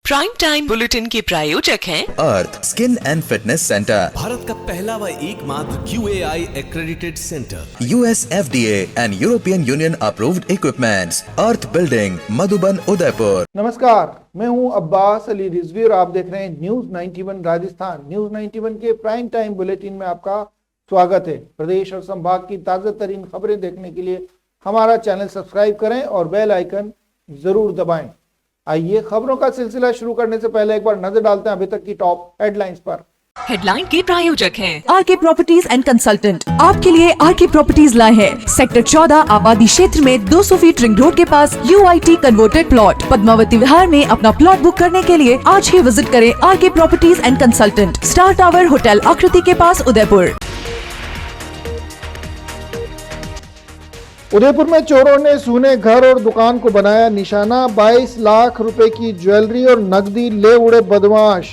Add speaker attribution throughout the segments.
Speaker 1: Prime time bulletin के प्रायोजक हैं
Speaker 2: Arth skin and fitness centre,
Speaker 3: Bharat का पहला व एकमात्र QAI accredited centre,
Speaker 2: US FDA and European Union approved equipments, Arth building, Madhuban, Udaipur.
Speaker 4: नमस्कार, मैं हूं अब्बास अली रिजवी और आप देख रहे हैं न्यूज 91 राजस्थान। न्यूज 91 के प्राइम टाइम बुलेटिन में आपका स्वागत है। प्रदेश और संभाग की ताजा तरीन खबरें देखने के लिए हमारा चैनल सब्सक्राइब करें और बेल आइकन जरूर दबाएं। आइए खबरों का सिलसिला शुरू करने से पहले एक बार नजर डालते हैं अभी तक की टॉप हेडलाइंस पर।
Speaker 1: हेडलाइन के प्रायोजक हैं
Speaker 5: आरके प्रॉपर्टीज एंड कंसल्टेंट आपके लिए आरके प्रॉपर्टीज लाए हैं सेक्टर 14 आबादी क्षेत्र में 200 फीट रिंग रोड के पास UIT converted plot Padmavati Vihar में अपना प्लॉट बुक करने के लिए आज ही विजिट करें RK properties and consultant, star tower hotel Akriti के पास, उदयपुर।
Speaker 4: उदयपुर में चोरों ने सूने घर और दुकान को बनाया निशाना। 22 लाख रुपए की ज्वेलरी और नकदी ले उड़े बदमाश।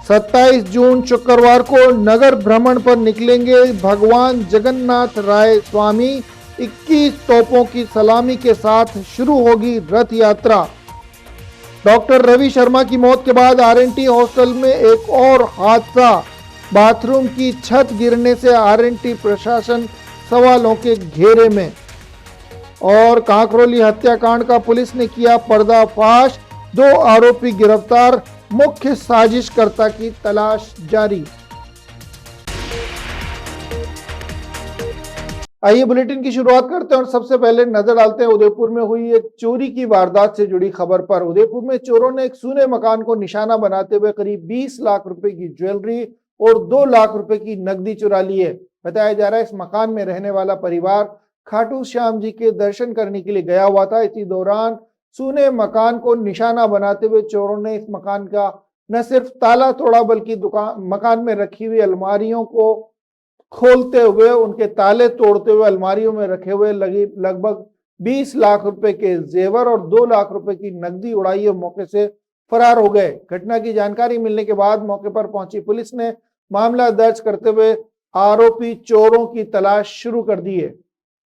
Speaker 4: 27 जून शुक्रवार को नगर भ्रमण पर निकलेंगे भगवान जगन्नाथ राय स्वामी। 21 तोपों की सलामी के साथ शुरू होगी रथ यात्रा। डॉक्टर रवि शर्मा की मौत के बाद RNT हॉस्टल में एक और हादसा। बाथरूम की छत गिरने से RNT प्रशासन सवालों के घेरे में। और कांकरोली हत्याकांड का पुलिस ने किया पर्दाफाश, 2 आरोपी गिरफ्तार, मुख्य साजिशकर्ता की तलाश जारी। आइए बुलेटिन की शुरुआत करते हैं और सबसे पहले नजर डालते हैं उदयपुर में हुई एक चोरी की वारदात से जुड़ी खबर पर। उदयपुर में चोरों ने एक सूने मकान को निशाना बनाते हुए करीब 20 लाख रुपए की ज्वेलरी और 2 लाख रुपए की नकदी चुरा ली है। बताया जा रहा है इस मकान में रहने वाला परिवार खाटू श्याम जी के दर्शन करने के लिए गया हुआ था। इसी दौरान सूने मकान को निशाना बनाते हुए चोरों ने इस मकान का न सिर्फ ताला तोड़ा बल्कि मकान में रखी हुई अलमारियों को खोलते हुए, उनके ताले तोड़ते हुए अलमारियों में रखे हुए लगभग 20 लाख रुपए के जेवर और 2 लाख रुपए की नकदी उड़ाई और मौके से फरार हो गए। घटना की जानकारी मिलने के बाद मौके पर पहुंची पुलिस ने मामला दर्ज करते हुए आरोपी चोरों की तलाश शुरू कर दी है।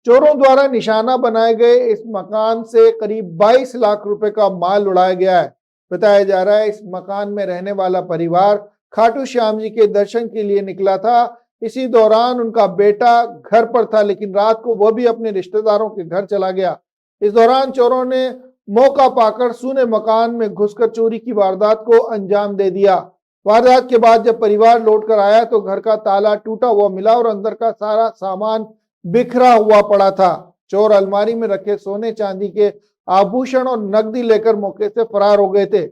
Speaker 4: चोरों द्वारा निशाना बनाए गए इस मकान से करीब 22 लाख रुपए का माल उड़ाया गया है। बताया जा रहा है इस मकान में रहने वाला परिवार खाटू श्याम जी के दर्शन के लिए निकला था। इसी दौरान उनका बेटा घर पर था, लेकिन रात को वह भी अपने रिश्तेदारों के घर चला गया। इस दौरान चोरों ने मौका पाकर सूने मकान में घुसकर चोरी की वारदात को अंजाम दे दिया। वारदात के बाद जब परिवार लौट कर आया तो घर का ताला टूटा हुआ मिला और अंदर का सारा सामान बिखरा हुआ पड़ा था। चोर अलमारी में रखे सोने चांदी के आभूषण और नकदी लेकर मौके से फरार हो गए थे।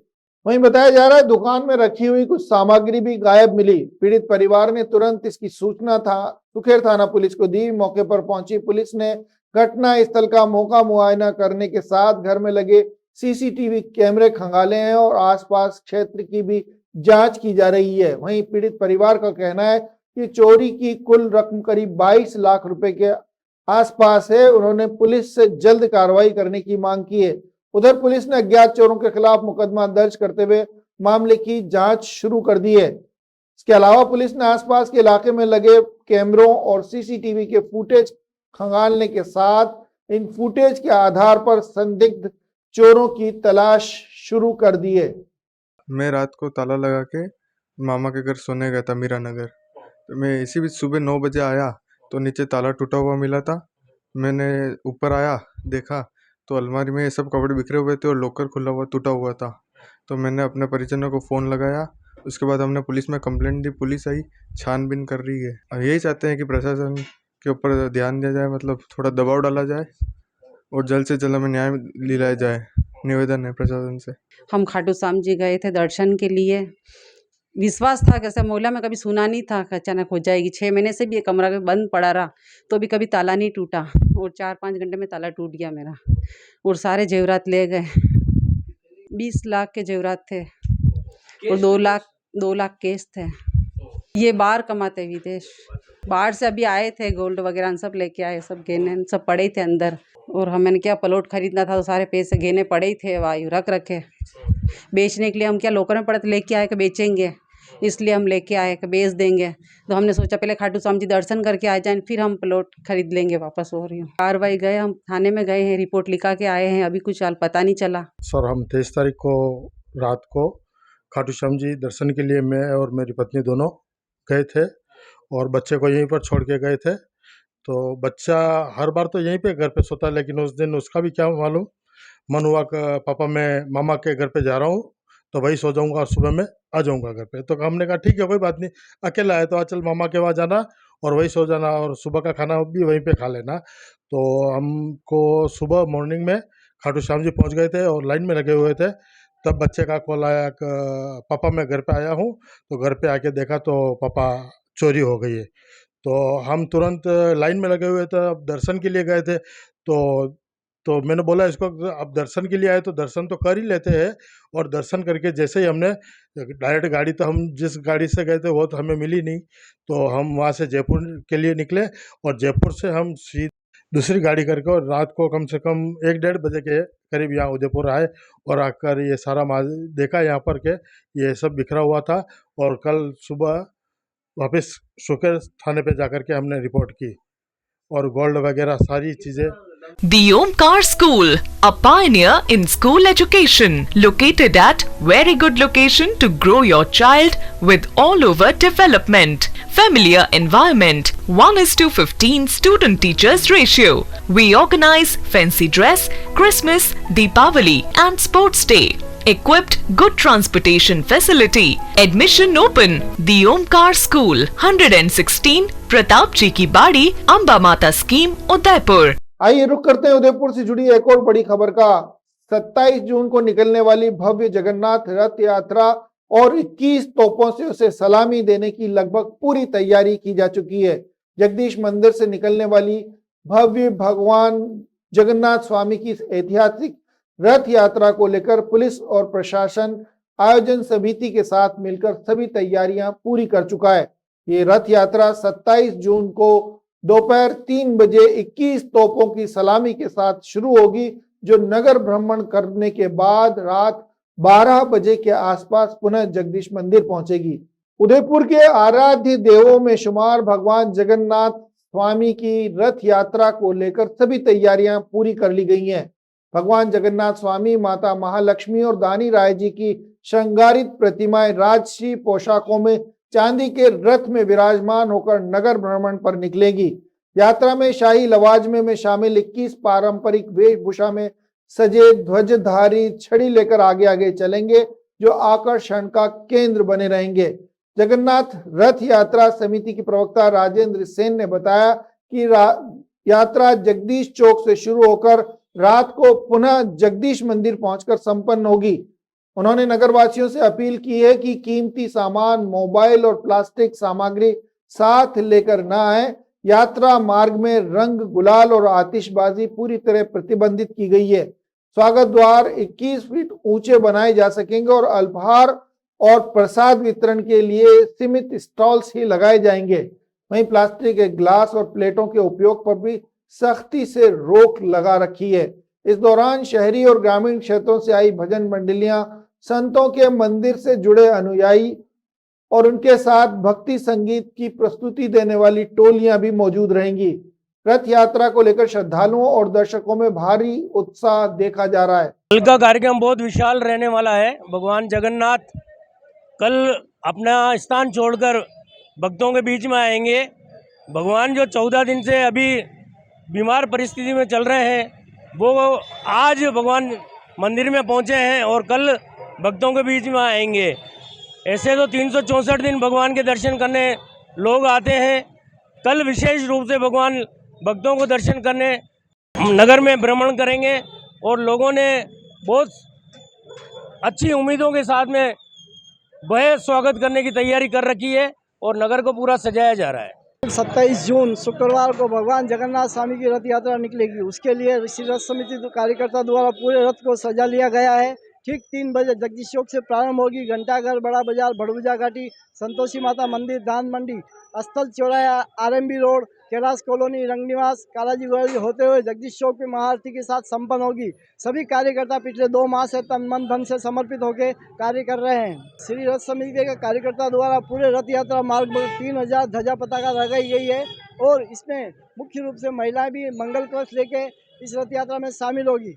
Speaker 4: वहीं बताया जा रहा है दुकान में रखी हुई कुछ सामग्री भी गायब मिली। पीड़ित परिवार ने तुरंत इसकी सूचना सुखेर थाना पुलिस को दी। मौके पर पहुंची पुलिस ने घटना स्थल का मौका मुआयना करने के साथ घर में लगे CCTV कैमरे खंगाले हैं और आसपास क्षेत्र की भी जांच की जा रही है। वहीं पीड़ित परिवार का कहना है कि चोरी की कुल रकम करीब 22 लाख रुपए के आसपास है। उन्होंने पुलिस से जल्द कार्रवाई करने की मांग की है। उधर पुलिस ने अज्ञात चोरों के खिलाफ मुकदमा दर्ज करते हुए मामले की जांच शुरू कर दी है। इसके अलावा पुलिस ने आसपास के इलाके में लगे कैमरों और CCTV के फुटेज खंगालने के साथ इन फुटेज के आधार पर संदिग्ध चोरों की तलाश शुरू कर दी है।
Speaker 6: मैं रात को ताला लगा के मामा के घर सोने गया था मीरा नगर। तो मैं इसी बीच सुबह 9 बजे आया तो नीचे ताला टूटा हुआ मिला था। मैंने ऊपर आया देखा तो अलमारी में ये सब कपड़े बिखरे हुए थे और लॉकर खुला हुआ टूटा हुआ था। तो मैंने अपने परिजनों को फ़ोन लगाया। उसके बाद हमने पुलिस में कंप्लेंट दी। पुलिस आई, छानबीन कर रही है। अब यही चाहते हैं कि प्रशासन के ऊपर ध्यान दिया जाए, मतलब थोड़ा दबाव डाला जाए और जल्द से जल्द हमें न्याय दिलाया जाए। निवेदन है प्रशासन से।
Speaker 7: हम खाटू श्याम जी गए थे दर्शन के लिए। विश्वास था कैसे मोहल्ला में कभी सुना नहीं था कि अचानक हो जाएगी। 6 महीने से भी ये कमरा बंद पड़ा रहा तो भी कभी ताला नहीं टूटा और 4-5 घंटे में ताला टूट गया मेरा और सारे जेवरात ले गए। 20 लाख के जेवरात थे और 2 लाख केस थे। ये बाहर कमाते विदेश, बाहर से अभी आए थे, गोल्ड वगैरह सब लेके आए, सब गहने सब पड़े थे अंदर। और हमने क्या प्लॉट खरीदना था तो सारे पैसे गहने पड़े ही थे, वायु रख रखे बेचने के लिए। हम क्या लोकर में पड़े थे, लेके आए कि बेचेंगे, इसलिए हम लेके आए कि बेच देंगे। तो हमने सोचा पहले खाटू श्याम जी दर्शन करके आ जाएं, फिर हम प्लॉट खरीद लेंगे वापस। हो रही हूँ कार्रवाई गए, हम थाने में गए हैं, रिपोर्ट लिखा के आए हैं, अभी कुछ पता नहीं चला।
Speaker 8: सर हम 23 तारीख को रात को खाटू श्याम जी दर्शन के लिए मैं और मेरी पत्नी दोनों गए थे और बच्चे को यहीं पर छोड़ के गए थे। तो बच्चा हर बार तो यहीं पे घर पे सोता है, लेकिन उस दिन उसका भी क्या मालूम मन हुआ कि पापा मैं मामा के घर पे जा रहा हूँ तो वही सो जाऊँगा और सुबह में आ जाऊँगा घर पे। तो हमने कहा ठीक है कोई बात नहीं, अकेला है तो चल मामा के वहाँ जाना और वही सो जाना और सुबह का खाना भी वहीं पे खा लेना। तो हमको सुबह मॉर्निंग में खाटू श्याम जी पहुँच गए थे और लाइन में लगे हुए थे। तब बच्चे का कॉल आया कि पापा मैं घर पे आया हूँ। तो घर पे आके देखा तो पापा चोरी हो गई है। तो हम तुरंत लाइन में लगे हुए थे, अब दर्शन के लिए गए थे। तो मैंने बोला इसको अब दर्शन के लिए आए तो दर्शन तो कर ही लेते हैं। और दर्शन करके जैसे ही हमने डायरेक्ट गाड़ी, तो हम जिस गाड़ी से गए थे वो तो हमें मिली नहीं, तो हम वहाँ से जयपुर के लिए निकले और जयपुर से हम दूसरी गाड़ी करके और रात को कम से कम 1-1:30 बजे के करीब यहाँ उदयपुर आए और आकर ये सारा देखा यहाँ पर के ये सब बिखरा हुआ था। और कल सुबह वापस शुक्र थाने पे जाकर के हमने रिपोर्ट की और गोल्ड वगैरह सारी चीज़ें।
Speaker 1: The Omkar School, a pioneer in school education, located at very good location to grow your child with all over development. Familiar environment, 1:15 student teachers ratio. We organize fancy dress, Christmas, Deepavali and sports day. Equipped good transportation facility. Admission open. The Omkar School, 116 Pratap जी की बाड़ी, अंबा माता scheme, Udaipur.
Speaker 4: आइए रुक करते हैं उदयपुर से जुड़ी एक और बड़ी खबर का। 27 जून को निकलने वाली भव्य जगन्नाथ रथ यात्रा और 21 तोपों से उसे सलामी देने की लगभग पूरी तैयारी की जा चुकी है। जगदीश मंदिर से निकलने वाली भव्य भगवान जगन्नाथ स्वामी की ऐतिहासिक रथ यात्रा को लेकर पुलिस और प्रशासन आयोजन समिति के साथ मिलकर सभी तैयारियां पूरी कर चुका है। ये रथ यात्रा 27 जून को दोपहर 3 बजे 21 तोपों की सलामी के साथ शुरू होगी, जो नगर भ्रमण करने के बाद रात 12 बजे के आसपास पुनः जगदीश मंदिर पहुंचेगी। उदयपुर के आराध्य देवों में शुमार भगवान जगन्नाथ स्वामी की रथ यात्रा को लेकर सभी तैयारियां पूरी कर ली गई हैं। भगवान जगन्नाथ स्वामी, माता महालक्ष्मी और दानी राय जी की श्रृंगारित प्रतिमाएं राजसी पोशाकों में चांदी के रथ में विराजमान होकर नगर भ्रमण पर निकलेगी। यात्रा में शाही लवाजमे में शामिल 21 पारंपरिक वेशभूषा में सजे ध्वजधारी छड़ी लेकर आगे आगे चलेंगे, जो आकर्षण का केंद्र बने रहेंगे। जगन्नाथ रथ यात्रा समिति की प्रवक्ता राजेंद्र सेन ने बताया कि यात्रा जगदीश चौक से शुरू होकर रात को पुनः जगदीश मंदिर पहुंचकर संपन्न होगी। उन्होंने नगरवासियों से अपील की है कि कीमती सामान, मोबाइल और प्लास्टिक सामग्री साथ लेकर न आए। यात्रा मार्ग में रंग, गुलाल और आतिशबाजी पूरी तरह प्रतिबंधित की गई है। स्वागत द्वार 21 फीट ऊंचे बनाए जा सकेंगे और अल्पाहार और प्रसाद वितरण के लिए सीमित स्टॉल्स ही लगाए जाएंगे। वहीं प्लास्टिक के ग्लास और प्लेटों के उपयोग पर भी सख्ती से रोक लगा रखी है। इस दौरान शहरी और ग्रामीण क्षेत्रों से आई भजन मंडलियां, संतों के मंदिर से जुड़े अनुयायी और उनके साथ भक्ति संगीत की प्रस्तुति देने वाली टोलियां भी मौजूद रहेंगी। रथ यात्रा को लेकर श्रद्धालुओं और दर्शकों में भारी उत्साह देखा जा रहा है।
Speaker 9: कल का कार्यक्रम बहुत विशाल रहने वाला है। भगवान जगन्नाथ कल अपना स्थान छोड़कर भक्तों के बीच में आएंगे। भगवान जो 14 दिन से अभी बीमार परिस्थिति में चल रहे हैं, वो आज भगवान मंदिर में पहुंचे हैं और कल भक्तों के बीच में आएंगे। ऐसे तो 364 दिन भगवान के दर्शन करने लोग आते हैं। कल विशेष रूप से भगवान भक्तों को दर्शन करने नगर में भ्रमण करेंगे और लोगों ने बहुत अच्छी उम्मीदों के साथ में वह स्वागत करने की तैयारी कर रखी है और नगर को पूरा सजाया जा रहा है।
Speaker 10: 27 जून शुक्रवार को भगवान जगन्नाथ स्वामी की रथ यात्रा निकलेगी। उसके लिए श्री रथ समिति कार्यकर्ता द्वारा पूरे रथ को सजा लिया गया है। ठीक 3 बजे जगदीश चौक से प्रारंभ होगी। घंटाघर, बड़ा बाजार, भड़भुजा घाटी, संतोषी माता मंदिर, दान मंडी, स्थल चौराहा, RMB road, Kailash colony, Rangniwas, Kalaji गोली होते हुए जगदीश चौक में महाआरती के साथ संपन्न होगी। सभी कार्यकर्ता पिछले 2 माह से तन मन धन से समर्पित होकर कार्य कर रहे हैं। श्री रथ समिति के कार्यकर्ता द्वारा पूरे रथ यात्रा मार्ग में 3000 ध्वजा पताका लगाई गई है और इसमें मुख्य रूप से महिलाएं भी मंगल कलश लेके इस रथ यात्रा में शामिल होगी।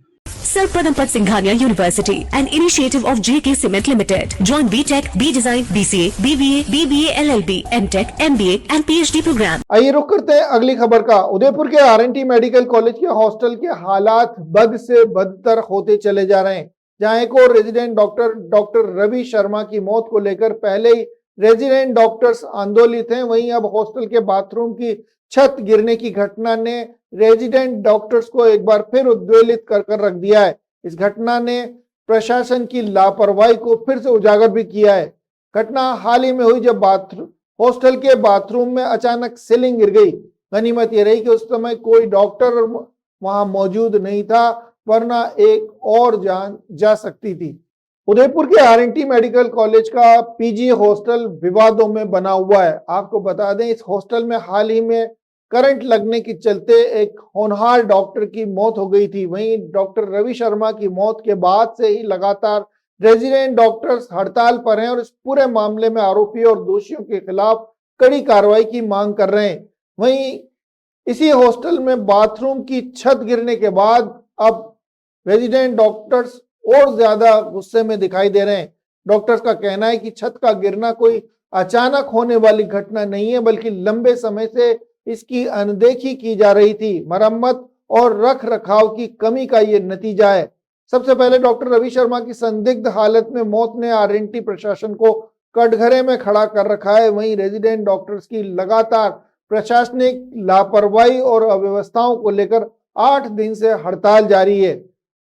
Speaker 5: Sarpadampat Singhania University, an initiative of JK Cement Limited. Join BTech, B Design, BCA, BBA, BBA, LLB, MTech, MBA and PhD program.
Speaker 4: आइए रुक करते हैं अगली खबर का। उदयपुर के RNT मेडिकल कॉलेज के हॉस्टल के हालात बद से बदतर होते चले जा रहे हैं। जहां एक और रेजिडेंट डॉक्टर रवि शर्मा की मौत को लेकर पहले ही रेजिडेंट डॉक्टर्स आंदोलित हैं, वहीं अब हॉस्टल के बाथरूम की छत गिरने की घटना ने रेजिडेंट डॉक्टर्स को एक बार फिर उद्वेलित कर रख दिया है। इस घटना ने प्रशासन की लापरवाही को फिर से उजागर भी किया है। घटना हाल ही में हुई जब हॉस्टल के बाथरूम में अचानक सीलिंग गिर गई। गनीमत यह रही कि उस समय कोई डॉक्टर वहां मौजूद नहीं था, वरना एक और जान जा सकती थी। उदयपुर के RNT मेडिकल कॉलेज का PG हॉस्टल विवादों में बना हुआ है। आपको बता दें, इस हॉस्टल में हाल ही में करंट लगने के चलते एक होनहार डॉक्टर की मौत हो गई थी। वहीं डॉक्टर रवि शर्मा की मौत के बाद से ही लगातार रेजिडेंट डॉक्टर्स हड़ताल पर हैं और इस पूरे मामले में आरोपी और दोषियों के खिलाफ कड़ी कार्रवाई की मांग कर रहे हैं। वहीं इसी हॉस्टल में बाथरूम की छत गिरने के बाद अब रेजिडेंट डॉक्टर्स और ज्यादा गुस्से में दिखाई दे रहे हैं। डॉक्टर्स का कहना है कि छत का गिरना कोई अचानक होने वाली घटना नहीं है, बल्कि लंबे समय से इसकी अनदेखी की जा रही थी। मरम्मत और रख रखाव की कमी का ये नतीजा है। सबसे पहले डॉक्टर रवि शर्मा की संदिग्ध हालत में मौत ने RNT प्रशासन को कटघरे में खड़ा कर रखा है। वहीं रेजिडेंट डॉक्टर्स की लगातार प्रशासनिक लापरवाही और अव्यवस्थाओं को लेकर 8 दिन से हड़ताल जारी है।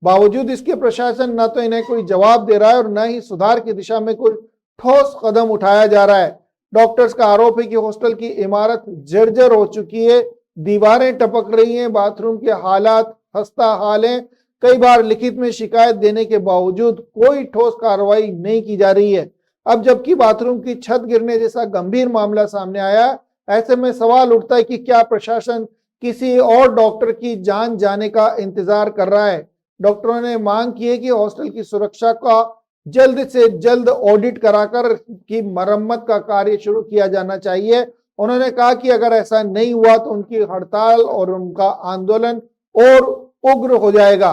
Speaker 4: बावजूद इसके प्रशासन न तो इन्हें कोई जवाब दे रहा है और न ही सुधार की दिशा में कोई ठोस कदम उठाया जा रहा है। डॉक्टर्स का आरोप है कि हॉस्टल की इमारत जर्जर हो चुकी है, दीवारें टपक रही हैं, बाथरूम के हालात खस्ता हाल हैं। कई बार लिखित में शिकायत देने के बावजूद कोई ठोस कार्रवाई नहीं की जा रही है। अब जबकि बाथरूम की छत गिरने जैसा गंभीर मामला सामने आया, ऐसे में सवाल उठता है कि क्या प्रशासन किसी और डॉक्टर की जान जाने का इंतजार कर रहा है। डॉक्टरों ने मांग की है कि हॉस्टल की सुरक्षा का जल्द से जल्द ऑडिट कराकर की मरम्मत का कार्य शुरू किया जाना चाहिए। उन्होंने कहा कि अगर ऐसा नहीं हुआ तो उनकी हड़ताल और उनका आंदोलन और उग्र हो जाएगा।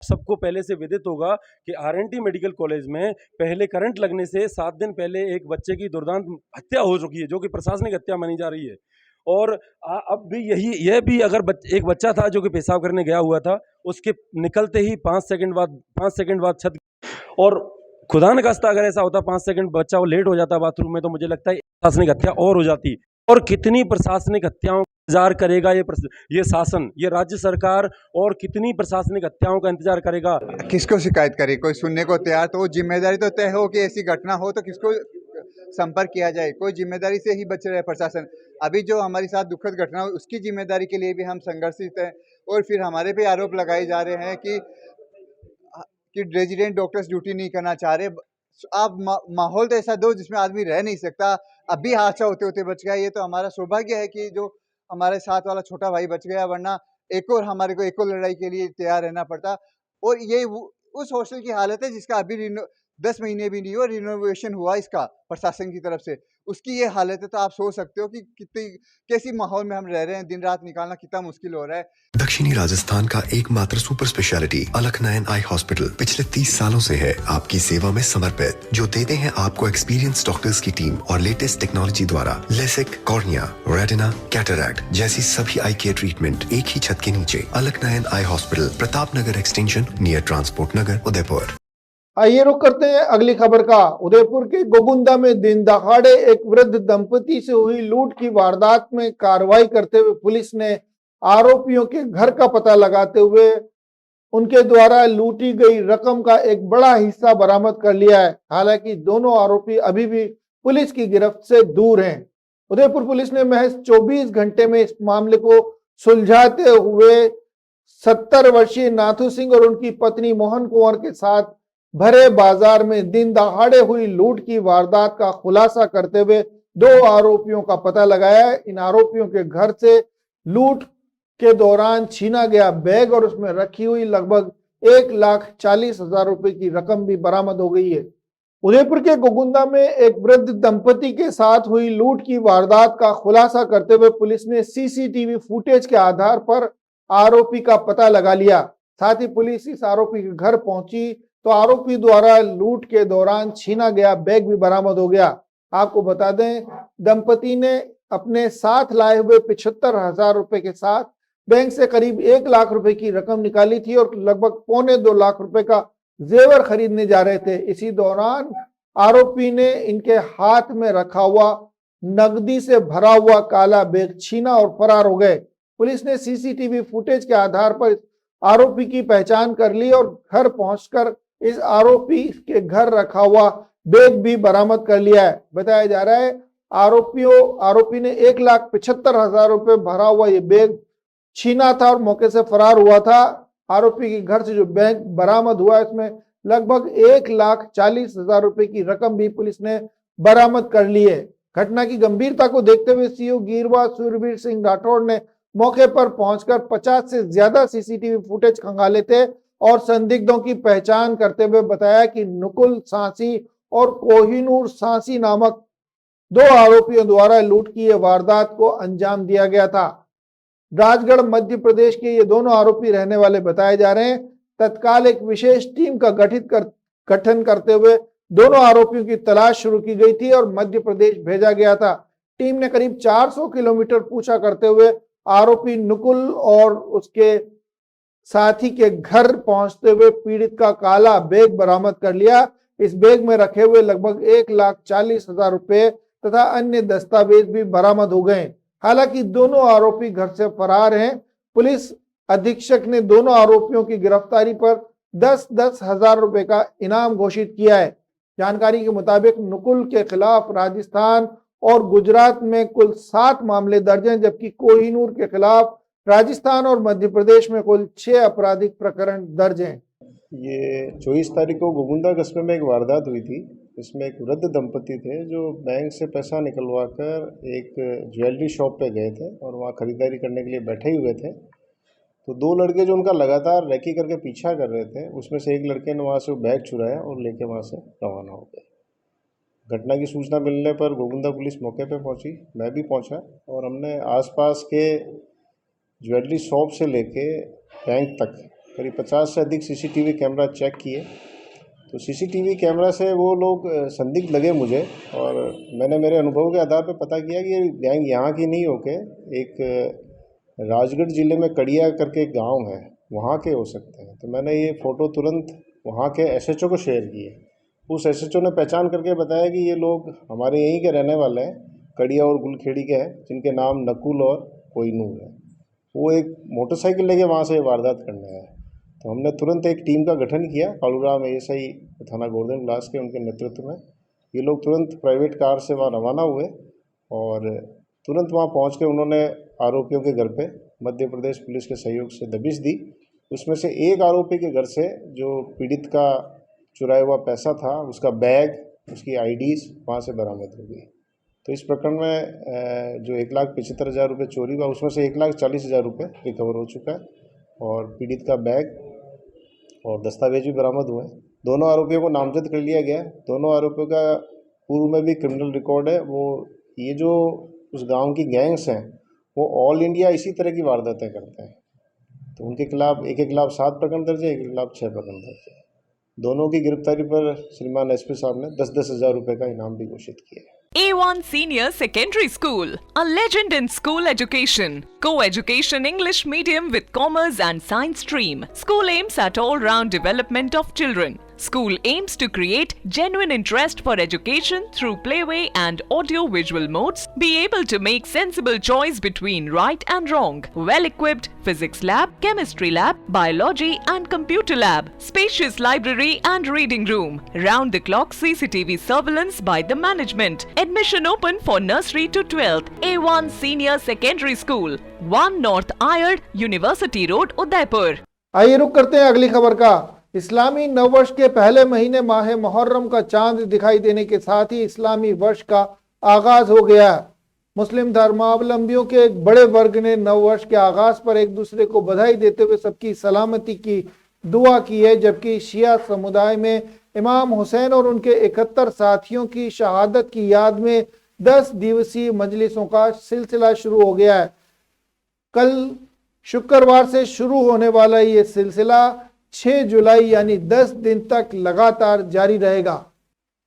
Speaker 9: सबको पहले से विदित होगा कि RNT मेडिकल कॉलेज में पहले करंट लगने से 7 दिन पहले एक बच्चे की दुर्दांत हत्या हो चुकी है, जो कि प्रशासनिक हत्या मानी जा रही है। और अब भी यह भी अगर एक बच्चा था जो कि पेशाब करने गया हुआ था, उसके निकलते ही 5 सेकंड बाद छत, और खुदा न खास्ता अगर ऐसा होता 5 सेकंड बच्चा वो लेट हो जाता बाथरूम में, तो मुझे लगता है प्रशासनिक हत्या और हो जाती। और कितनी प्रशासनिक हत्याओं का इंतजार करेगा ये शासन, ये राज्य सरकार, और कितनी प्रशासनिक हत्याओं का इंतजार करेगा।
Speaker 11: किसको शिकायत करे, कोई सुनने को तैयार, तो वो जिम्मेदारी तो तय हो कि ऐसी घटना हो तो किसको संपर्क किया जाए। कोई जिम्मेदारी से ही बच रहे प्रशासन। अभी जो हमारे साथ दुखद घटना हुई उसकी जिम्मेदारी के लिए भी हम संघर्षित हैं, और फिर हमारे पे आरोप लगाए जा रहे हैं कि रेजिडेंट डॉक्टर्स ड्यूटी नहीं करना चाह रहे। आप माहौल तो ऐसा दो जिसमें आदमी रह नहीं सकता। अभी हादसा होते होते बच गया, ये तो हमारा सौभाग्य है कि जो हमारे साथ वाला छोटा भाई बच गया, वरना हमारे को एक और लड़ाई के लिए तैयार रहना पड़ता। और ये उस हॉस्टल की हालत है जिसका अभी 10 महीने भी नहीं हुआ, रिनोवेशन हुआ इसका प्रशासन की तरफ से, उसकी ये हालत है। तो आप सोच सकते हो कि कैसी माहौल में हम रह रहे हैं, दिन रात निकालना कितना मुश्किल हो रहा है।
Speaker 12: दक्षिणी राजस्थान का एकमात्र सुपर स्पेशलिटी अलकनयन आई हॉस्पिटल पिछले 30 सालों से है आपकी सेवा में समर्पित, जो देते हैं आपको एक्सपीरियंस डॉक्टर्स की टीम और लेटेस्ट टेक्नोलॉजी द्वारा लेसिक, कॉर्निया, रेटिना, कैटरैक्ट जैसी सभी आई केयर ट्रीटमेंट एक ही छत के नीचे। Alakhnayan eye hospital, Pratapnagar extension, near transport Nagar, Udaipur.
Speaker 4: आइए रुक करते हैं अगली खबर का। उदयपुर के गोगुंदा में दिन दहाड़े एक वृद्ध दंपति से हुई लूट की वारदात में कार्रवाई करते हुए पुलिस ने आरोपियों के घर का पता लगाते हुए उनके द्वारा लूटी गई रकम का एक बड़ा हिस्सा बरामद कर लिया है। हालांकि दोनों आरोपी अभी भी पुलिस की गिरफ्त से दूर हैं। उदयपुर पुलिस ने महज 24 घंटे में इस मामले को सुलझाते हुए 70 वर्षीय नाथू सिंह और उनकी पत्नी मोहन कुंवर के साथ भरे बाजार में दिन दहाड़े हुई लूट की वारदात का खुलासा करते हुए 2 आरोपियों का पता लगाया। इन आरोपियों के घर से लूट के दौरान छीना गया बैग और उसमें रखी हुई लगभग 1,40,000 रुपए की रकम भी बरामद हो गई है। उदयपुर के गोगुंदा में एक वृद्ध दंपति के साथ हुई लूट की वारदात का खुलासा करते हुए पुलिस ने CCTV फुटेज के आधार पर आरोपी का पता लगा लिया। साथ ही पुलिस इस आरोपी के घर पहुंची तो आरोपी द्वारा लूट के दौरान छीना गया बैग भी बरामद हो गया। आपको बता दें, दंपति ने अपने साथ लाए हुए 75,000 रुपए के साथ बैंक से करीब 1 लाख रुपए की रकम निकाली थी और लगभग 1.25 लाख रुपए का जेवर खरीदने जा रहे थे। इसी दौरान आरोपी ने इनके हाथ में रखा हुआ नकदी से भरा हुआ काला बैग छीना और फरार हो गए। पुलिस ने सीसीटीवी फुटेज के आधार पर आरोपी की पहचान कर ली और घर पहुंचकर इस आरोपी के घर रखा हुआ बैग भी बरामद कर लिया है। बताया जा रहा है आरोपी ने 1,75,000 रुपए भरा हुआ ये बैग छीना था और मौके से फरार हुआ था। आरोपी के घर से जो बैग बरामद हुआ इसमें लगभग 1,40,000 रुपए की रकम भी पुलिस ने बरामद कर ली है। घटना की गंभीरता को देखते हुए सीओ गीरवा सूरवीर सिंह राठौड़ ने मौके पर पहुंचकर 50 से ज्यादा सीसीटीवी फुटेज खंगाले थे और संदिग्धों की पहचान करते हुए बताया कि नुकुल सांसी और कोहिनूर सांसी नामक 2 आरोपियों द्वारा लूट की यह वारदात को अंजाम दिया गया था। राजगढ़ मध्य प्रदेश के ये दोनों आरोपी रहने वाले बताए जा रहे हैं। तत्काल एक विशेष टीम का गठन करते हुए दोनों आरोपियों की तलाश शुरू की गई थी और मध्य प्रदेश भेजा गया था। टीम ने करीब 400 किलोमीटर पूछा करते हुए आरोपी नुकुल और उसके साथी के घर पहुंचते हुए पीड़ित का काला बैग बरामद कर लिया। इस बैग में रखे हुए लगभग 1,40,000 रुपए तथा अन्य दस्तावेज भी बरामद हो गए। हालांकि दोनों आरोपी घर से फरार हैं। पुलिस अधीक्षक ने दोनों आरोपियों की गिरफ्तारी पर 10-10 हजार रुपए का इनाम घोषित किया है। जानकारी के मुताबिक नुकुल के खिलाफ राजस्थान और गुजरात में कुल 7 मामले दर्ज हैं, जबकि कोहिनूर के खिलाफ राजस्थान और मध्य प्रदेश में कुल 6 आपराधिक प्रकरण दर्ज हैं।
Speaker 13: ये 24 तारीख को गोगुंदा कस्बे में एक वारदात हुई थी। इसमें एक वृद्ध दंपति थे जो बैंक से पैसा निकलवा कर एक ज्वेलरी शॉप पे गए थे और वहाँ खरीदारी करने के लिए बैठे हुए थे। तो 2 लड़के जो उनका लगातार रैकी करके पीछा कर रहे थे, उसमें से एक लड़के ने वहाँ से वो बैग चुराया और लेके वहाँ से रवाना हो गए। घटना की सूचना मिलने पर गोगुंदा पुलिस मौके पे पहुँची, मैं भी पहुँचा और हमने आसपास के ज्वेलरी शॉप से लेके बैंक तक करीब 50 से अधिक सीसीटीवी कैमरा चेक किए। तो सीसीटीवी कैमरा से वो लोग संदिग्ध लगे मुझे और मैंने मेरे अनुभव के आधार पर पता किया कि ये गैंग यहाँ की नहीं होके एक राजगढ़ ज़िले में कड़िया करके एक गांव है, वहाँ के हो सकते हैं। तो मैंने ये फ़ोटो तुरंत वहाँ के एसएचओ को शेयर किए। उस एसएचओ ने पहचान करके बताया कि ये लोग हमारे यहीं के रहने वाले हैं, कड़िया और गुलखेड़ी के हैं, जिनके नाम नकुल और कोहिनूर है। वो एक मोटरसाइकिल लेके वहाँ से वारदात करने आए। तो हमने तुरंत एक टीम का गठन किया, कालूराम एएसआई थाना गोवर्धन विलास के उनके नेतृत्व में। ये लोग तुरंत प्राइवेट कार से वहाँ रवाना हुए और तुरंत वहाँ पहुँच के उन्होंने आरोपियों के घर पे मध्य प्रदेश पुलिस के सहयोग से दबिश दी। उसमें से एक आरोपी के घर से जो पीड़ित का चुराया हुआ पैसा था, उसका बैग, उसकी आईडीज़ वहाँ से बरामद हो गई। तो इस प्रकरण में जो 1,75,000 रुपये चोरी हुआ, उसमें से 1,40,000 रुपये रिकवर हो चुका है और पीड़ित का बैग और दस्तावेज भी बरामद हुए। दोनों आरोपियों को नामजद कर लिया गया। दोनों आरोपियों का पूर्व में भी क्रिमिनल रिकॉर्ड है। वो ये जो उस गांव की गैंग्स हैं वो ऑल इंडिया इसी तरह की वारदातें करते हैं। तो उनके खिलाफ एक के खिलाफ 7 प्रकरण दर्ज है, एक के खिलाफ 6 प्रकरण दर्ज है। दोनों की गिरफ्तारी पर श्रीमान एसपी साहब ने 10-10 हजार रुपये का इनाम भी घोषित किया है।
Speaker 1: A1 Senior Secondary School, a legend in school education. Co-education English medium with commerce and science stream. School aims at all-round development of children. School aims to create genuine interest for education through playway and audio-visual modes. Be able to make sensible choice between right and wrong. Well-equipped physics lab, chemistry lab, biology and computer lab. Spacious library and reading room. Round-the-clock CCTV surveillance by the management. Admission open for nursery to 12th. A1 Senior Secondary School, 1 North Ayad, University Road, Udaipur.
Speaker 4: आइए रुक करते हैं अगली खबर का। इस्लामी नववर्ष के पहले महीने माह मुहर्रम का चांद दिखाई देने के साथ ही इस्लामी वर्ष का आगाज हो गया है। मुस्लिम धर्मावलंबियों के एक बड़े वर्ग ने नववर्ष के आगाज पर एक दूसरे को बधाई देते हुए सबकी सलामती की दुआ की है, जबकि शिया समुदाय में इमाम हुसैन और उनके 71 साथियों की शहादत की याद में 10 दिवसीय मजलिसों का सिलसिला शुरू हो गया है। कल शुक्रवार से शुरू होने वाला ये सिलसिला 6 जुलाई यानी 10 दिन तक लगातार जारी रहेगा।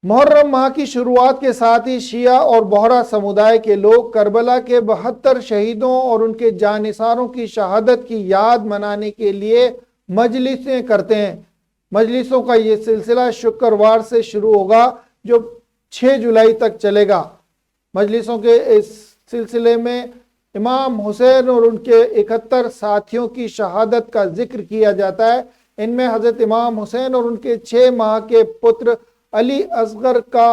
Speaker 4: मुहर्रम माह की शुरुआत के साथ ही शिया और बोहरा समुदाय के लोग करबला के 72 शहीदों और उनके जानिसारों की शहादत की याद मनाने के लिए मजलिसें करते हैं। मजलिसों का ये सिलसिला शुक्रवार से शुरू होगा जो 6 जुलाई तक चलेगा। मजलिसों के इस सिलसिले में इमाम हुसैन और उनके 71 साथियों की शहादत का जिक्र किया जाता है। इनमें हजरत इमाम हुसैन और उनके 6 माह के पुत्र अली असगर का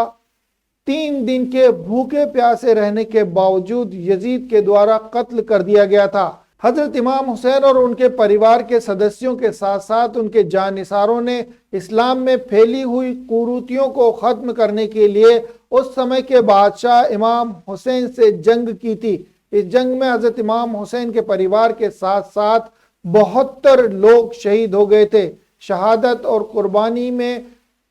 Speaker 4: 3 दिन के भूखे प्यासे रहने के बावजूद यजीद के द्वारा कत्ल कर दिया गया था। हजरत इमाम हुसैन और उनके परिवार के सदस्यों के साथ साथ उनके जानिसारों ने इस्लाम में फैली हुई कुरीतियों को खत्म करने के लिए उस समय के बादशाह इमाम हुसैन से जंग की थी। इस जंग में हजरत इमाम हुसैन के परिवार के साथ साथ 72 लोग शहीद हो गए थे। शहादत और कुर्बानी में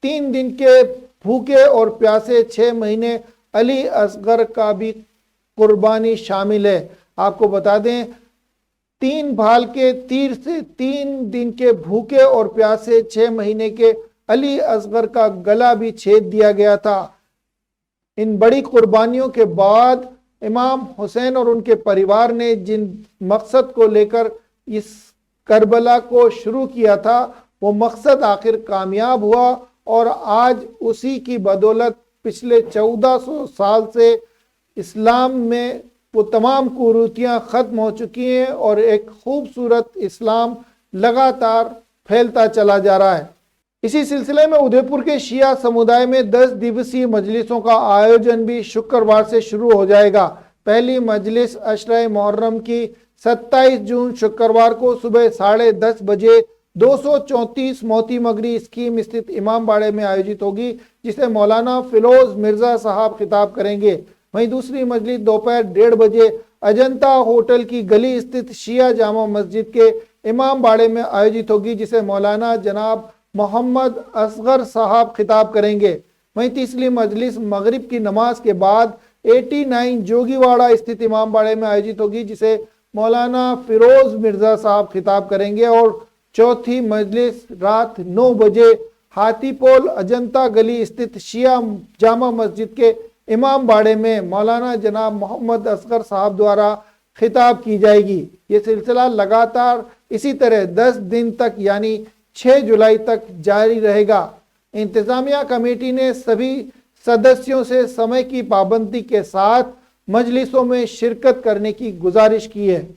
Speaker 4: 3 दिन के भूखे और प्यासे 6 महीने अली असगर का भी कुर्बानी शामिल है। आपको बता दें 3 भाल के तीर से 3 दिन के भूखे और प्यासे 6 महीने के अली असगर का गला भी छेद दिया गया था। इन बड़ी कुर्बानियों के बाद इमाम हुसैन और उनके परिवार ने जिन मकसद को लेकर इस करबला को शुरू किया था वो मकसद आखिर कामयाब हुआ और आज उसी की बदौलत पिछले 1400 साल से इस्लाम में वो तमाम कुरीतियाँ ख़त्म हो चुकी हैं और एक खूबसूरत इस्लाम लगातार फैलता चला जा रहा है। इसी सिलसिले में उदयपुर के शिया समुदाय में 10 दिवसीय मजलिसों का आयोजन भी शुक्रवार से शुरू हो जाएगा। पहली मजलिस अशरा मुहर्रम की 27 जून शुक्रवार को सुबह 10:30 बजे 234 मोती मगरी स्कीम स्थित इमाम बाड़े में आयोजित होगी, जिसे मौलाना फिरोज मिर्जा साहब खिताब करेंगे। वहीं दूसरी मजलिस दोपहर 1:30 बजे अजंता होटल की गली स्थित शिया जामा मस्जिद के इमाम बाड़े में आयोजित होगी, जिसे मौलाना जनाब मोहम्मद असगर साहब खिताब करेंगे। वहीं तीसरी मजलिस मगरिब की नमाज के बाद 89 जोगीवाड़ा स्थित इमाम बाड़े में आयोजित होगी, जिसे मौलाना फिरोज मिर्जा साहब खिताब करेंगे। और चौथी मजलिस रात 9 बजे हाथीपोल अजंता गली स्थित शिया जामा मस्जिद के इमाम बाड़े में मौलाना जनाब मोहम्मद असगर साहब द्वारा खिताब की जाएगी। ये सिलसिला लगातार इसी तरह 10 दिन तक यानी 6 जुलाई तक जारी रहेगा। इंतजामिया कमेटी ने सभी सदस्यों से समय की पाबंदी के साथ मजलिसों में शिरकत करने की गुजारिश की है।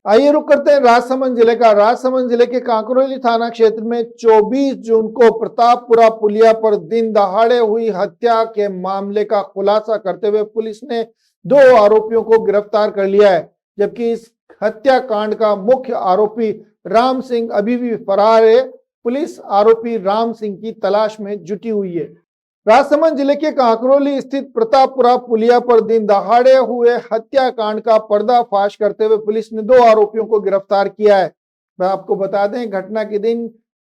Speaker 4: आइए रुक करते हैं राजसमंद जिले का। राजसमंद जिले के कांकरोली थाना क्षेत्र में 24 जून को प्रतापपुरा पुलिया पर दिन दहाड़े हुई हत्या के मामले का खुलासा करते हुए पुलिस ने 2 आरोपियों को गिरफ्तार कर लिया है, जबकि इस हत्याकांड का मुख्य आरोपी राम सिंह अभी भी फरार है। पुलिस आरोपी राम सिंह की तलाश में जुटी हुई है। राजसमंद जिले के कांकरोली स्थित प्रतापपुरा पुलिया पर दिन दहाड़े हुए हत्याकांड का पर्दाफाश करते हुए पुलिस ने 2 आरोपियों को गिरफ्तार किया है। मैं आपको बता दें घटना के दिन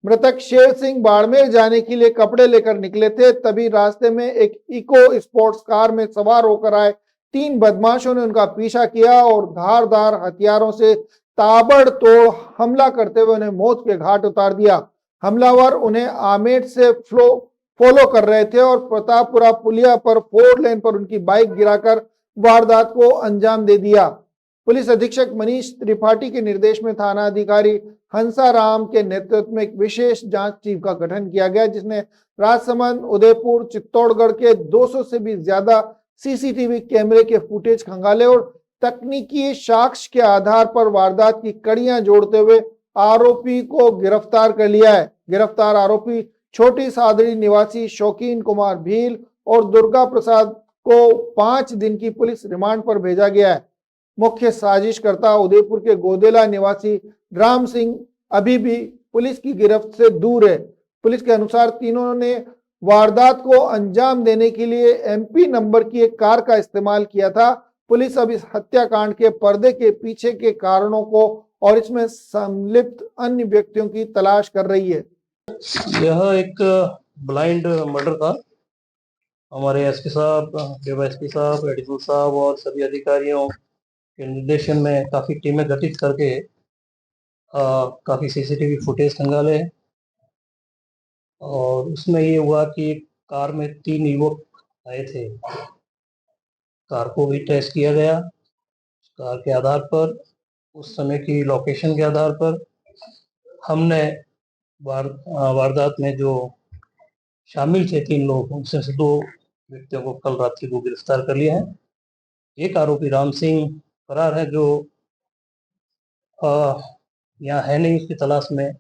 Speaker 4: मृतक शेर सिंह बाड़मेर जाने के लिए कपड़े लेकर निकले थे, तभी रास्ते में एक इको स्पोर्ट्स कार में सवार होकर आए 3 बदमाशों ने उनका पीछा किया और धारदार हथियारों से ताबड़तोड़ हमला करते हुए उन्हें मौत के घाट उतार दिया। हमलावर उन्हें आमेट से फॉलो कर रहे थे और प्रतापपुरा पुलिया पर 4 लेन पर उनकी बाइक गिराकर वारदात को अंजाम दे दिया। पुलिस अधीक्षक मनीष त्रिपाठी के निर्देश में थाना अधिकारी हंसाराम के नेतृत्व में एक विशेष जांच टीम का गठन किया गया, जिसने राजसमंद, उदयपुर, चित्तौड़गढ़ के 200 से भी ज्यादा सीसीटीवी कैमरे के फुटेज खंगाले और तकनीकी साक्ष्य के आधार पर वारदात की कड़ियां जोड़ते हुए आरोपी को गिरफ्तार कर लिया है। गिरफ्तार आरोपी छोटी सादड़ी निवासी शौकीन कुमार भील और दुर्गा प्रसाद को 5 दिन की पुलिस रिमांड पर भेजा गया है। मुख्य साजिशकर्ता उदयपुर के गोदेला निवासी राम सिंह अभी भी पुलिस की गिरफ्त से दूर है। पुलिस के अनुसार तीनों ने वारदात को अंजाम देने के लिए MP नंबर की एक कार का इस्तेमाल किया था। पुलिस अब इस हत्याकांड के पर्दे के पीछे के कारणों को और इसमें संलिप्त अन्य व्यक्तियों की तलाश कर रही है।
Speaker 14: यह एक ब्लाइंड मर्डर था। हमारे SP साहब, DYSP साहब, एडिशनल साहब और सभी अधिकारियों के निर्देशन में काफ़ी टीमें गठित करके काफ़ी सीसीटीवी फुटेज खंगाले हैं और उसमें ये हुआ कि कार में 3 युवक आए थे। कार को भी ट्रेस किया गया। कार के आधार पर, उस समय की लोकेशन के आधार पर हमने वारदात में जो शामिल थे 3 लोग, उनसे से 2 व्यक्तियों को कल रात्रि को गिरफ्तार कर लिया है। एक आरोपी राम सिंह फरार है, जो यहाँ है नहीं, उसकी तलाश में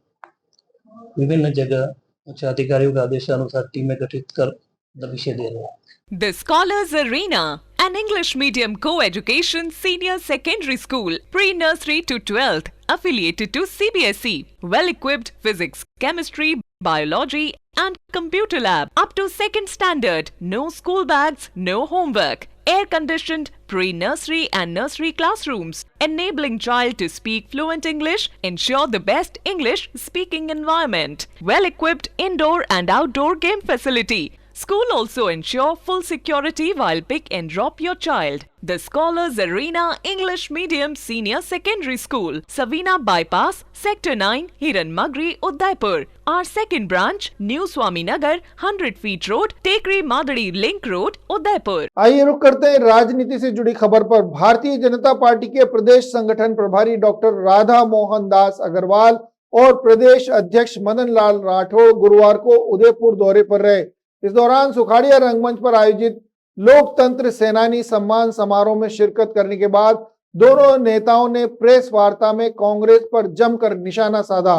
Speaker 14: विभिन्न जगह उच्च अधिकारियों के आदेशानुसार टीमें गठित कर दबिशें दे रहे हैं।
Speaker 1: The Scholars Arena, an English medium co-education senior secondary school, pre-nursery to 12th, affiliated to CBSE, well-equipped physics, chemistry, biology and computer lab, up to 2nd standard, no school bags, no homework, air-conditioned pre-nursery and nursery classrooms, enabling child to speak fluent English, ensure the best English speaking environment, well-equipped indoor and outdoor game facility. School also ensure full security while pick and drop your child. The Scholars Arena English Medium Senior Secondary School, Savina Bypass, Sector 9, Hiranmagri, Udaipur. Our second branch, New Swaminagar, 100 feet road, Tekri Madadi Link Road, Udaipur.
Speaker 4: आइए रुक करते हैं राजनीति से जुड़ी खबर पर। Bharatiya Janata party के प्रदेश संगठन प्रभारी डॉक्टर राधा मोहन दास अग्रवाल और प्रदेश अध्यक्ष मदन लाल राठौड़ गुरुवार को उदयपुर दौरे पर रहे। इस दौरान सुखाड़िया रंगमंच पर आयोजित लोकतंत्र सेनानी सम्मान समारोह में शिरकत करने के बाद दोनों नेताओं ने प्रेस वार्ता में कांग्रेस पर जमकर निशाना साधा।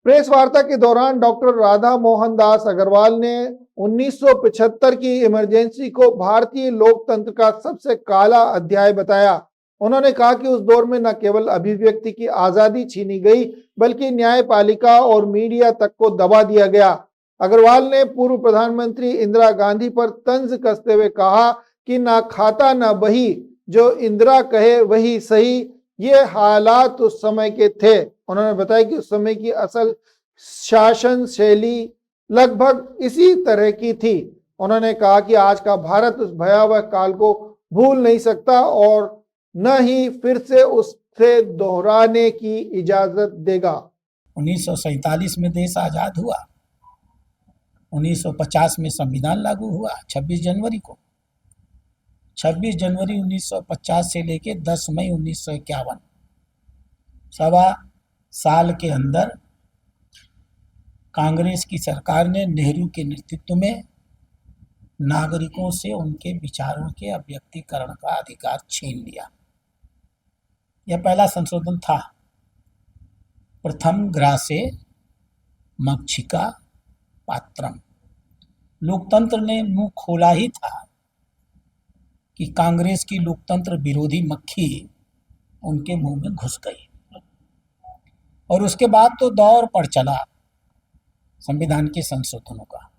Speaker 4: प्रेस वार्ता के दौरान डॉक्टर राधा मोहन दास अग्रवाल ने 1975 की इमरजेंसी को भारतीय लोकतंत्र का सबसे काला अध्याय बताया। उन्होंने कहा कि उस दौर में न केवल अभिव्यक्ति की आजादी छीनी गई, बल्कि न्यायपालिका और मीडिया तक को दबा दिया गया। अग्रवाल ने पूर्व प्रधानमंत्री इंदिरा गांधी पर तंज कसते हुए कहा कि ना खाता ना बही, जो इंदिरा कहे वही सही। ये हालात उस समय के थे। उन्होंने बताया कि उस समय की असल शासन शैली लगभग इसी तरह की थी। उन्होंने कहा कि आज का भारत उस भयावह काल को भूल नहीं सकता और न ही फिर से उससे दोहराने की इजाजत देगा।
Speaker 15: 1947 में देश आजाद हुआ, 1950 में संविधान लागू हुआ 26 जनवरी को। 26 जनवरी 1950 से लेके 10 मई 1951, सवा साल के अंदर कांग्रेस की सरकार ने नेहरू के नेतृत्व में नागरिकों से उनके विचारों के अभिव्यक्तिकरण का अधिकार छीन लिया। यह पहला संशोधन था। प्रथम ग्रासे मक्षिका पात्रम। लोकतंत्र ने मुंह खोला ही था कि कांग्रेस की लोकतंत्र विरोधी मक्खी उनके मुंह में घुस गई और उसके बाद तो दौर पड़ चला संविधान के संशोधनों का।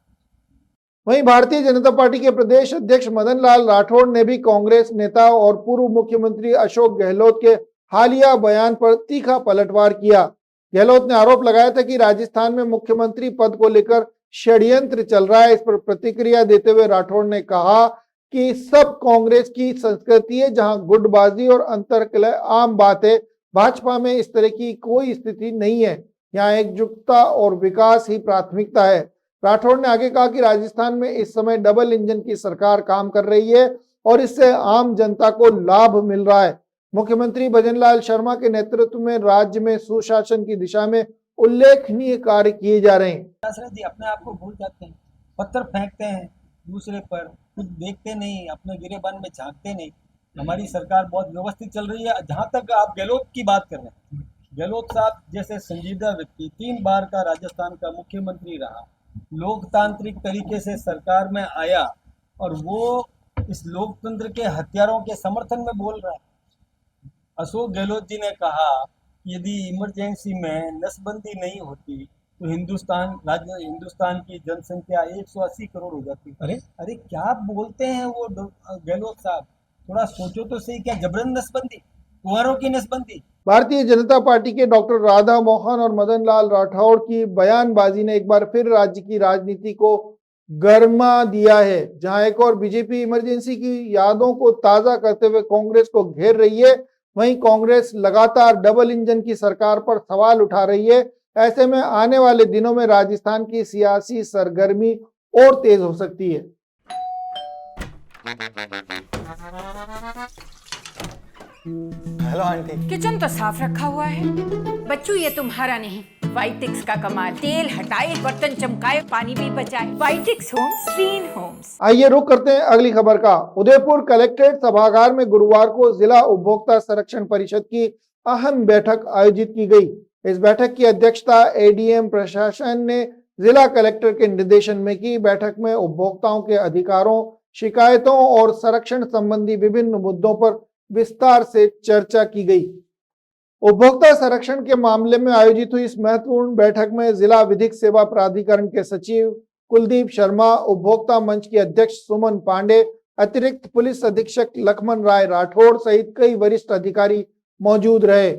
Speaker 4: वहीं भारतीय जनता पार्टी के प्रदेश अध्यक्ष मदन लाल राठौड़ ने भी कांग्रेस नेता और पूर्व मुख्यमंत्री अशोक गहलोत के हालिया बयान पर तीखा पलटवार किया। गहलोत ने आरोप लगाया था कि राजस्थान में मुख्यमंत्री पद को लेकर षड्यंत्र चल रहा है। इस पर प्रतिक्रिया देते हुए राठौड़ ने कहा कि सब कांग्रेस की संस्कृति है, जहां गुटबाजी और अंतर्कलह आम बात है। भाजपा में इस तरह की कोई स्थिति नहीं है। यहाँ एकजुटता और विकास ही प्राथमिकता है। राठौड़ ने आगे कहा कि राजस्थान में इस समय डबल इंजन की सरकार काम कर रही है और इससे आम जनता को लाभ मिल रहा है। मुख्यमंत्री भजनलाल शर्मा के नेतृत्व में राज्य में सुशासन की दिशा में उल्लेखनीय कार्य किए जा रहे हैं।
Speaker 16: जी अपने आप को भूल जाते हैं, पत्थर फेंकते हैं दूसरे पर, कुछ देखते नहीं, अपने गिरेबान में झांकते नहीं। हमारी सरकार बहुत व्यवस्थित चल रही है। जहाँ तक आप गहलोत की बात कर रहे हैं, गहलोत साहब जैसे संजीदा व्यक्ति 3 बार का राजस्थान का मुख्यमंत्री रहा, लोकतांत्रिक तरीके से सरकार में आया और वो इस लोकतंत्र के हथियारों के समर्थन में बोल रहा है। अशोक गहलोत जी ने कहा यदि इमरजेंसी में नसबंदी नहीं होती तो हिंदुस्तान की जनसंख्या 180 करोड़ हो जाती। अरे क्या बोलते हैं वो गहलोत साहब, थोड़ा सोचो तो सही। क्या जबरन नसबंदी, कुंवारों की नसबंदी?
Speaker 4: भारतीय जनता पार्टी के डॉक्टर राधा मोहन और मदन लाल राठौड़ की बयानबाजी ने एक बार फिर राज्य की राजनीति को गर्मा दिया है। जहां एक और बीजेपी इमरजेंसी की यादों को ताजा करते हुए कांग्रेस को घेर रही है, वहीं कांग्रेस लगातार डबल इंजन की सरकार पर सवाल उठा रही है। ऐसे में आने वाले दिनों में राजस्थान की सियासी सरगर्मी और तेज हो सकती है।
Speaker 17: Hello aunty. किचन तो साफ रखा हुआ है। बच्चू ये तुम्हारा नहीं, वाइटिक्स का कमाल। तेल हटाए, बर्तन चमकाए, पानी भी बचाए। वाइटिक्स होम्स, क्लीन होम्स।
Speaker 4: आइए रुक करते हैं अगली खबर का। उदयपुर कलेक्ट्रेट सभागार में गुरुवार को जिला उपभोक्ता संरक्षण परिषद की अहम बैठक आयोजित की गई। इस बैठक की अध्यक्षता एडीएम प्रशासन ने जिला कलेक्टर के निर्देशन में की। बैठक में उपभोक्ताओं के अधिकारों, शिकायतों और संरक्षण संबंधी विभिन्न मुद्दों पर विस्तार से चर्चा की गई। उपभोक्ता संरक्षण के मामले में आयोजित हुई इस महत्वपूर्ण बैठक में जिला विधिक सेवा प्राधिकरण के सचिव कुलदीप शर्मा, उपभोक्ता मंच की अध्यक्ष सुमन पांडे, अतिरिक्त पुलिस अधीक्षक लक्ष्मण राय राठौड़ सहित कई वरिष्ठ अधिकारी मौजूद रहे।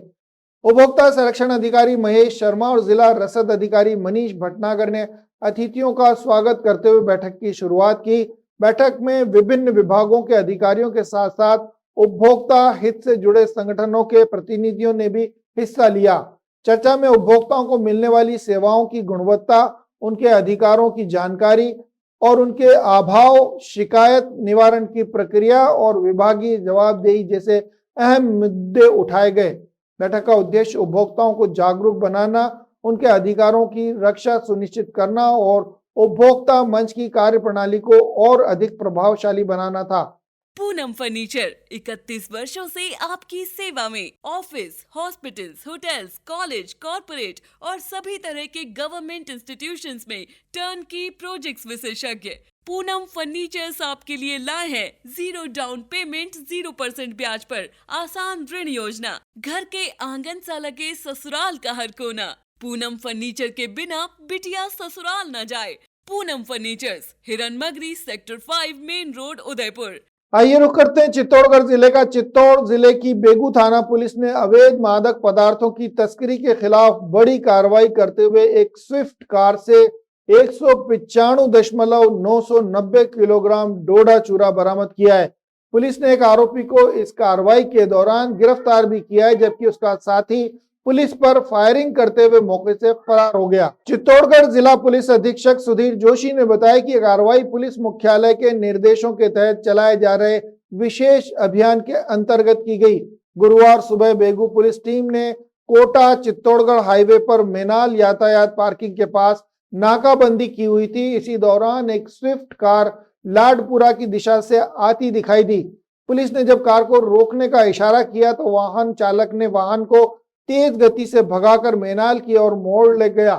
Speaker 4: उपभोक्ता संरक्षण अधिकारी महेश शर्मा और जिला रसद अधिकारी मनीष भटनागर ने अतिथियों का स्वागत करते हुए बैठक की शुरुआत की। बैठक में विभिन्न विभागों के अधिकारियों के साथ साथ उपभोक्ता हित से जुड़े संगठनों के प्रतिनिधियों ने भी हिस्सा लिया। चर्चा में उपभोक्ताओं को मिलने वाली सेवाओं की गुणवत्ता, उनके अधिकारों की जानकारी और उनके अभाव, शिकायत निवारण की प्रक्रिया और विभागीय जवाबदेही जैसे अहम मुद्दे उठाए गए। बैठक का उद्देश्य उपभोक्ताओं को जागरूक बनाना, उनके अधिकारों की रक्षा सुनिश्चित करना और उपभोक्ता मंच की कार्यप्रणाली को और अधिक प्रभावशाली बनाना था।
Speaker 18: पूनम फर्नीचर 31 वर्षों से आपकी सेवा में। Office, hospitals, hotels, college, corporate और सभी तरह के गवर्नमेंट इंस्टीट्यूशंस में टर्नकी प्रोजेक्ट्स विशेषज्ञ पूनम फर्नीचर्स आपके लिए लाए हैं 0 डाउन पेमेंट 0% ब्याज पर आसान ऋण योजना। घर के आंगन सा लगे ससुराल का हर कोना। पूनम फर्नीचर के बिना बिटिया ससुराल न जाए। Poonam furnitures, Hiranmagri, sector 5, main road, Udaipur.
Speaker 4: आइए रुक करते हैं चित्तौड़गढ़ जिले का। चित्तौड़ जिले की बेगू थाना पुलिस ने अवैध मादक पदार्थों की तस्करी के खिलाफ बड़ी कार्रवाई करते हुए एक स्विफ्ट कार से 195.990 किलोग्राम डोडा चूरा बरामद किया है। पुलिस ने एक आरोपी को इस कार्रवाई के दौरान गिरफ्तार भी किया है, जबकि उसका साथी पुलिस पर फायरिंग करते हुए मौके से फरार हो गया। चित्तौड़गढ़ जिला पुलिस अधीक्षक सुधीर जोशी ने बताया कि कार्रवाई पुलिस मुख्यालय के निर्देशों के तहत चलाए जा रहे विशेष अभियान के अंतर्गत की गई। गुरुवार सुबह बेगू पुलिस टीम ने कोटा चित्तौड़गढ़ हाईवे पर मेनाल यातायात पार्किंग के पास नाकाबंदी की हुई थी। इसी दौरान एक स्विफ्ट कार लाडपुरा की दिशा से आती दिखाई दी। पुलिस ने जब कार को रोकने का इशारा किया तो वाहन चालक ने वाहन को तेज गति से भगाकर मेनाल की ओर मोड़ ले गया।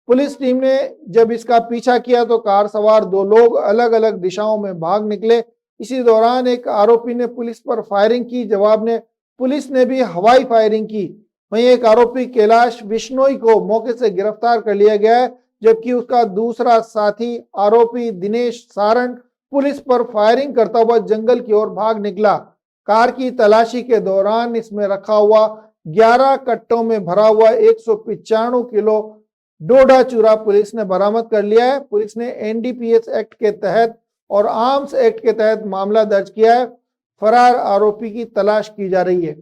Speaker 4: पुलिस टीम ने जब इसका पीछा किया तो कार सवार 2 लोग अलग अलग दिशाओं में भाग निकले। इसी दौरान एक आरोपी ने पुलिस पर फायरिंग की। जवाब में पुलिस ने भी हवाई फायरिंग की। वहीं एक आरोपी कैलाश बिश्नोई को मौके से गिरफ्तार कर लिया गया है, जबकि उसका दूसरा साथी आरोपी दिनेश सारण पुलिस पर फायरिंग करता हुआ जंगल की ओर भाग निकला। कार की तलाशी के दौरान इसमें रखा हुआ 11 कट्टों में भरा हुआ 195 किलो डोडा चूरा पुलिस ने बरामद कर लिया है। पुलिस ने एनडीपीएस एक्ट के तहत और आर्म्स एक्ट के तहत मामला दर्ज किया है। फरार आरोपी की तलाश की जा रही है।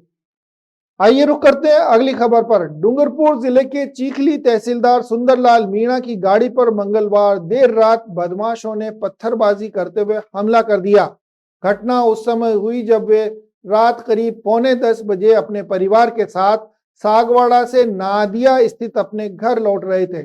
Speaker 4: आइए रुक करते हैं अगली खबर पर। डूंगरपुर जिले के चीखली तहसीलदार सुंदरलाल मीणा की गाड़ी पर मंगलवार देर रात बदमाशों ने पत्थरबाजी करते हुए हमला कर दिया। घटना उस समय हुई जब वे रात करीब 9:45 बजे अपने परिवार के साथ सागवाड़ा से नादिया स्थित अपने घर लौट रहे थे।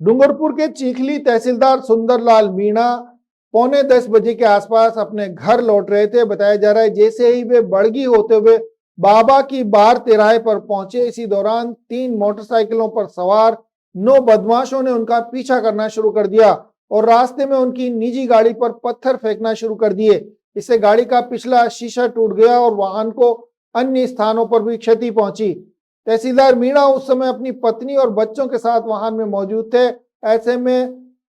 Speaker 4: डूंगरपुर के चीखली तहसीलदार सुंदरलाल मीणा 9:45 बजे के आसपास अपने घर लौट रहे थे। बताया जा रहा है जैसे ही वे बड़गी होते हुए बाबा की बार तिराहे पर पहुंचे, इसी दौरान 3 मोटरसाइकिलों पर सवार 9 बदमाशों ने उनका पीछा करना शुरू कर दिया और रास्ते में उनकी निजी गाड़ी पर पत्थर फेंकना शुरू कर दिए। इससे गाड़ी का पिछला शीशा टूट गया और वाहन को अन्य स्थानों पर भी क्षति पहुंची। तहसीलदार मीणा उस समय अपनी पत्नी और बच्चों के साथ वाहन में मौजूद थे। ऐसे में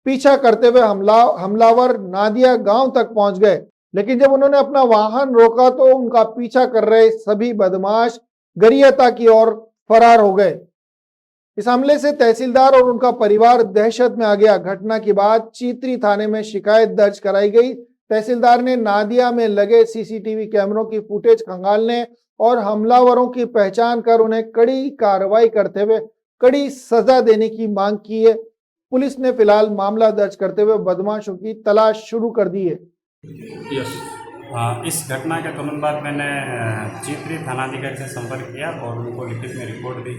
Speaker 4: पीछा करते हुए हमलावर नादिया गांव तक पहुंच गए, लेकिन जब उन्होंने अपना वाहन रोका तो उनका पीछा कर रहे सभी बदमाश गरियाता की ओर फरार हो गए। इस हमले से तहसीलदार और उनका परिवार दहशत में आ गया। घटना के बाद चीतरी थाने में शिकायत दर्ज कराई गई, तहसीलदार ने नादिया में लगे सीसीटीवी कैमरों की फुटेज खंगालने और हमलावरों की पहचान कर उन्हें कड़ी कार्रवाई करते हुए कड़ी सजा देने की मांग की है। पुलिस ने फिलहाल मामला दर्ज करते हुए बदमाशों की तलाश शुरू कर दी है।
Speaker 19: इस घटना के तुरंत बाद मैंने चित्री थानाधिकारी से संपर्क किया और उनको लिखित में रिपोर्ट दी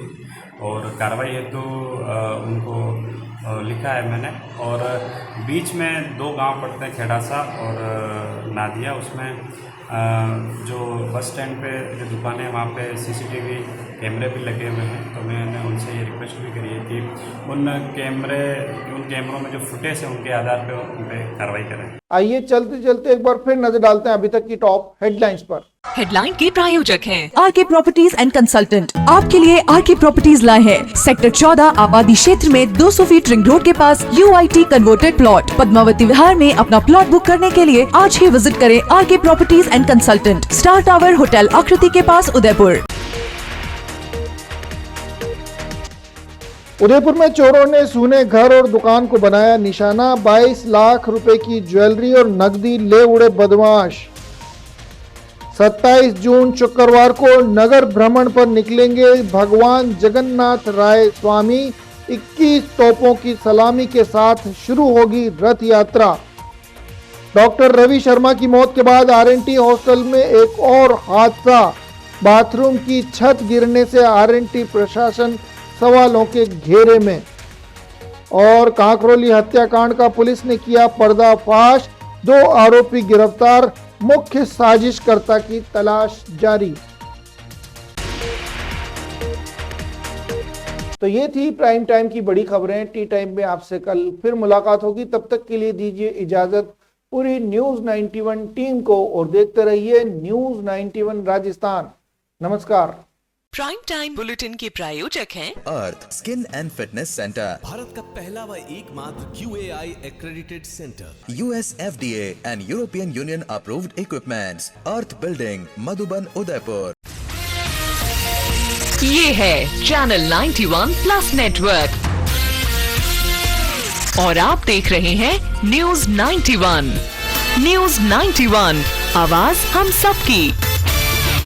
Speaker 19: और कार्रवाई हेतु उनको लिखा है मैंने। और बीच में 2 गांव पड़ते हैं, खेड़ासा और नादिया, उसमें जो बस स्टैंड पे जो दुकानें हैं वहाँ पे सीसीटीवी कैमरे भी लगे हुए हैं। तो मैंने उनसे ये रिक्वेस्ट भी करी है कि उन कैमरों में जो फुटेज है उनके आधार पे उन पे कार्रवाई करें।
Speaker 4: आइए चलते चलते एक बार फिर नजर डालते हैं अभी तक की टॉप हेडलाइंस पर।
Speaker 1: हेडलाइन के प्रायोजक हैं
Speaker 5: आरके प्रॉपर्टीज एंड कंसल्टेंट। आपके लिए आरके प्रॉपर्टीज लाए हैं सेक्टर 14 आबादी क्षेत्र में 200 फीट रिंग रोड के पास UIT converted plot. Padmavati Vihar में अपना प्लॉट बुक करने के लिए आज ही विजिट करें RK properties and consultant, star tower hotel Akriti के पास, उदयपुर।
Speaker 4: उदयपुर में चोरों ने सूने घर और दुकान को बनाया निशाना। 22 लाख रुपए की ज्वेलरी और नकदी ले उड़े बदमाश। 27 जून शुक्रवार को नगर भ्रमण पर निकलेंगे भगवान जगन्नाथ राय स्वामी। 21 तोपों की सलामी के साथ शुरू होगी रथ यात्रा। डॉक्टर रवि शर्मा की मौत के बाद RNT हॉस्टल में एक और हादसा। बाथरूम की छत गिरने से RNT प्रशासन सवालों के घेरे में। और कांकरोली हत्याकांड का पुलिस ने किया पर्दाफाश। 2 आरोपी गिरफ्तार, मुख्य साजिशकर्ता की तलाश जारी। तो ये थी प्राइम टाइम की बड़ी खबरें। टी टाइम में आपसे कल फिर मुलाकात होगी, तब तक के लिए दीजिए इजाजत पूरी न्यूज 91 टीम को और देखते रहिए न्यूज 91 राजस्थान। नमस्कार।
Speaker 1: प्राइम टाइम बुलेटिन के प्रायोजक हैं
Speaker 2: Arth skin and fitness centre,
Speaker 3: Bharat का पहला व एकमात्र QAI accredited center,
Speaker 2: US FDA and European Union approved equipments, earth building, Madhuban, Udaipur.
Speaker 1: ये है चैनल 91 प्लस नेटवर्क और आप देख रहे हैं न्यूज 91। न्यूज 91, आवाज हम सबकी।